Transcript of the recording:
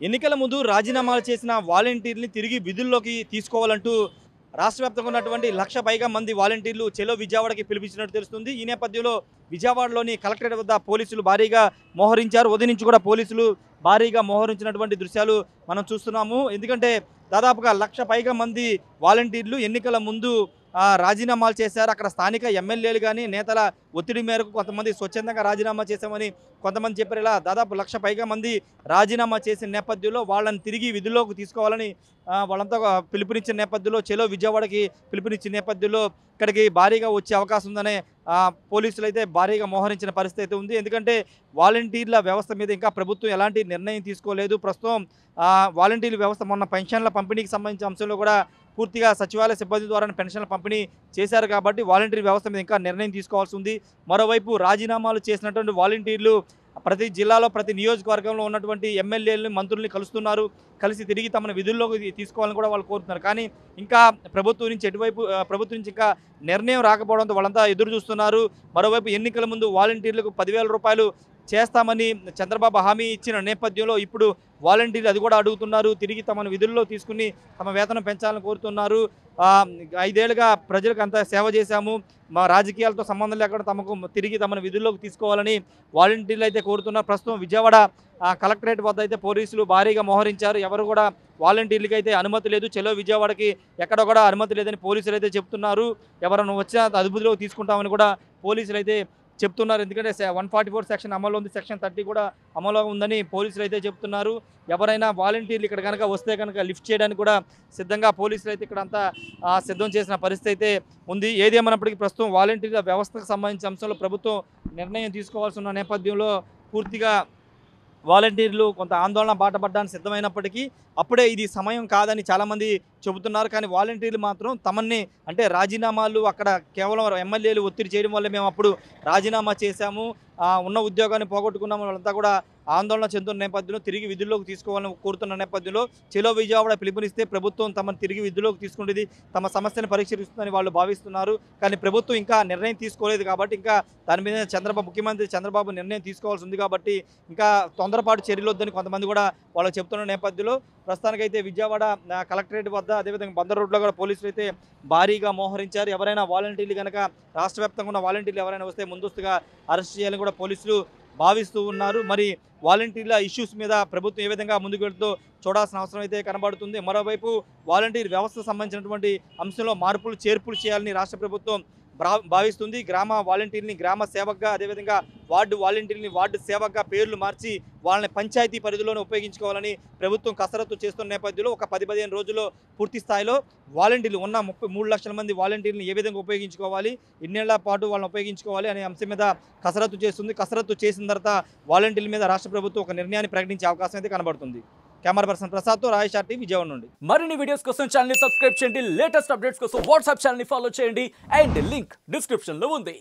ఎన్నికల ముందు రాజీనామాలు చేసిన వాలంటీర్ని తిరిగి విధుల్లోకి తీసుకోవాలంటూ రాష్ట్ర వ్యాప్తంగా ఉన్నటువంటి 1,00,000 పైగా మంది వాలంటీర్లు చెలో విజయవాడకి పిలిపించినట్టు తెలుస్తుంది. ఈ నేపథ్యంలో విజయవాడలోని కలెక్టరేట్ వద్ద పోలీసులు భారీగా మోహరించారు. ఉదయం నుంచి కూడా పోలీసులు భారీగా మోహరించినటువంటి దృశ్యాలు మనం చూస్తున్నాము. ఎందుకంటే దాదాపుగా 1,00,000 పైగా మంది వాలంటీర్లు ఎన్నికల ముందు రాజీనామాలు చేశారు. అక్కడ స్థానిక ఎమ్మెల్యేలు కానీ నేతల ఒత్తిడి మేరకు కొంతమంది స్వచ్ఛందంగా రాజీనామా చేశామని కొంతమంది చెప్పారు. ఇలా దాదాపు 1,00,000 పైగా మంది రాజీనామా చేసిన నేపథ్యంలో వాళ్ళని తిరిగి విధుల్లోకి తీసుకోవాలని వాళ్ళంతా పిలుపునిచ్చిన నేపథ్యంలో చెలో విజయవాడకి పిలుపునిచ్చిన నేపథ్యంలో ఇక్కడికి భారీగా వచ్చే అవకాశం ఉందనే పోలీసులు అయితే భారీగా మోహరించిన పరిస్థితి అయితే ఉంది. ఎందుకంటే వాలంటీర్ల వ్యవస్థ మీద ఇంకా ప్రభుత్వం ఎలాంటి నిర్ణయం తీసుకోలేదు. ప్రస్తుతం వాలంటీర్ల వ్యవస్థ మొన్న పెన్షన్ల పంపిణీకి సంబంధించిన అంశంలో కూడా పూర్తిగా సచివాలయ సిబ్బంది ద్వారా పెన్షన్ల పంపిణీ చేశారు కాబట్టి వాలంటీర్ వ్యవస్థ మీద ఇంకా నిర్ణయం తీసుకోవాల్సి ఉంది. మరోవైపు రాజీనామాలు చేసినటువంటి వాలంటీర్లు ప్రతి జిల్లాలో ప్రతి నియోజకవర్గంలో ఉన్నటువంటి ఎమ్మెల్యేలను మంత్రుల్ని కలుస్తున్నారు. కలిసి తిరిగి తమను విధుల్లోకి తీసుకోవాలని కూడా వాళ్ళు కోరుతున్నారు. కానీ ఇంకా ప్రభుత్వం నుంచి ఇంకా నిర్ణయం రాకపోవడంతో వాళ్ళంతా ఎదురు చూస్తున్నారు. మరోవైపు ఎన్నికల ముందు వాలంటీర్లకు 10,000 రూపాయలు చేస్తామని చంద్రబాబు హామీ ఇచ్చిన నేపథ్యంలో ఇప్పుడు వాలంటీర్లు అది కూడా అడుగుతున్నారు. తిరిగి తమను విధుల్లో తీసుకుని తమ వేతనం పెంచాలని కోరుతున్నారు. 5 ఏళ్ళుగా ప్రజలకు అంత సేవ చేశాము, మా రాజకీయాలతో సంబంధం లేకుండా తిరిగి తమను విధుల్లోకి తీసుకోవాలని వాలంటీర్లు అయితే కోరుతున్నారు. ప్రస్తుతం విజయవాడ కలెక్టరేట్ వద్ద అయితే పోలీసులు భారీగా మోహరించారు. ఎవరు కూడా వాలంటీర్లకి అయితే అనుమతి లేదు. చెలో విజయవాడకి ఎక్కడ కూడా అనుమతి లేదని పోలీసులు అయితే చెప్తున్నారు. ఎవరైనా వచ్చినా అదుపులోకి తీసుకుంటామని కూడా పోలీసులు అయితే చెప్తున్నారు. ఎందుకంటే 144 సెక్షన్ అమల్లో ఉంది, సెక్షన్ 30 కూడా అమల్లో ఉందని పోలీసులు అయితే చెప్తున్నారు. ఎవరైనా వాలంటీర్లు ఇక్కడ కనుక వస్తే కనుక లిఫ్ట్ చేయడానికి కూడా సిద్ధంగా పోలీసులు అయితే ఇక్కడ అంతా సిద్ధం చేసిన పరిస్థితి అయితే ఉంది. ఏదేమన్నప్పటికీ ప్రస్తుతం వాలంటీర్ల వ్యవస్థకు సంబంధించిన అంశంలో ప్రభుత్వం నిర్ణయం తీసుకోవాల్సి ఉన్న నేపథ్యంలో పూర్తిగా వాలంటీర్లు కొంత ఆందోళన బాటపడడానికి సిద్ధమైనప్పటికీ అప్పుడే ఇది సమయం కాదని చాలామంది చెబుతున్నారు. కానీ వాలంటీర్లు మాత్రం తమని అంటే రాజీనామాలు అక్కడ కేవలం ఎమ్మెల్యేలు ఒత్తిడి చేయడం వల్ల మేము అప్పుడు రాజీనామా చేశాము, ఉన్న ఉద్యోగాన్ని పోగొట్టుకున్నాము, వాళ్ళంతా కూడా ఆందోళన చెందుతున్న నేపథ్యంలో తిరిగి విధుల్లోకి తీసుకోవాలని కోరుతున్న నేపథ్యంలో చెలో విజయవాడ పిలుపునిస్తే ప్రభుత్వం తమను తిరిగి విధుల్లోకి తీసుకుంటుంది, తమ సమస్యను పరిష్కరిస్తుందని వాళ్ళు భావిస్తున్నారు. కానీ ప్రభుత్వం ఇంకా నిర్ణయం తీసుకోలేదు కాబట్టి ఇంకా దాని మీద ముఖ్యమంత్రి చంద్రబాబు నిర్ణయం తీసుకోవాల్సి ఉంది కాబట్టి ఇంకా తొందరపాటు చర్యలు వద్దని కొంతమంది కూడా వాళ్ళు చెప్తున్న నేపథ్యంలో ప్రస్తుతానికైతే విజయవాడ కలెక్టరేట్ వద్ద అదేవిధంగా బందర్ రోడ్లో కూడా పోలీసులు అయితే భారీగా మోహరించారు. ఎవరైనా వాలంటీర్లు కనుక రాష్ట్ర వ్యాప్తంగా ఉన్న వాలంటీర్లు ఎవరైనా వస్తే ముందస్తుగా అరెస్ట్ చేయాలని కూడా పోలీసులు భావిస్తూ ఉన్నారు. మరి వాలంటీర్ల ఇష్యూస్ మీద ప్రభుత్వం ఏ విధంగా ముందుకు వెళ్తుందో చూడాల్సిన అవసరం అయితే కనబడుతుంది. మరోవైపు వాలంటీర్ వ్యవస్థకు సంబంధించినటువంటి అంశంలో చేర్పులు చేయాలని రాష్ట్ర ప్రభుత్వం భావిస్తుంది. గ్రామ వాలంటీర్ని గ్రామ సేవక్గా అదేవిధంగా వార్డు వాలంటీర్ని వార్డు సేవక్గా పేర్లు మార్చి వాళ్ళని పంచాయతీ పరిధిలోనే ఉపయోగించుకోవాలని ప్రభుత్వం కసరత్తు చేస్తున్న నేపథ్యంలో ఒక 10-15 రోజుల్లో పూర్తి స్థాయిలో వాలంటీర్లు ఉన్న 33 లక్షల మంది వాలంటీర్ని ఏ విధంగా ఉపయోగించుకోవాలి, ఎన్నేళ్ల పాటు వాళ్ళని ఉపయోగించుకోవాలి అనే అంశం మీద కసరత్తు చేస్తుంది. కసరత్తు చేసిన తర్వాత వాలంటీర్ల మీద రాష్ట్ర ప్రభుత్వం ఒక నిర్ణయాన్ని ప్రకటించే అవకాశం అయితే కనబడుతుంది. Camera person ప్రసాద్తో Rayesh RT Vijayawada నుండి. మరిన్ని వీడియోస్ కోసం ఛానల్ ని సబ్స్క్రైబ్ చేయండి, లేటెస్ట్ అప్డేట్స్ కోసం వాట్సాప్ ఛానల్ ని ఫాలో చేయండి అండ్ లింక్ డిస్క్రిప్షన్ లో ఉంది.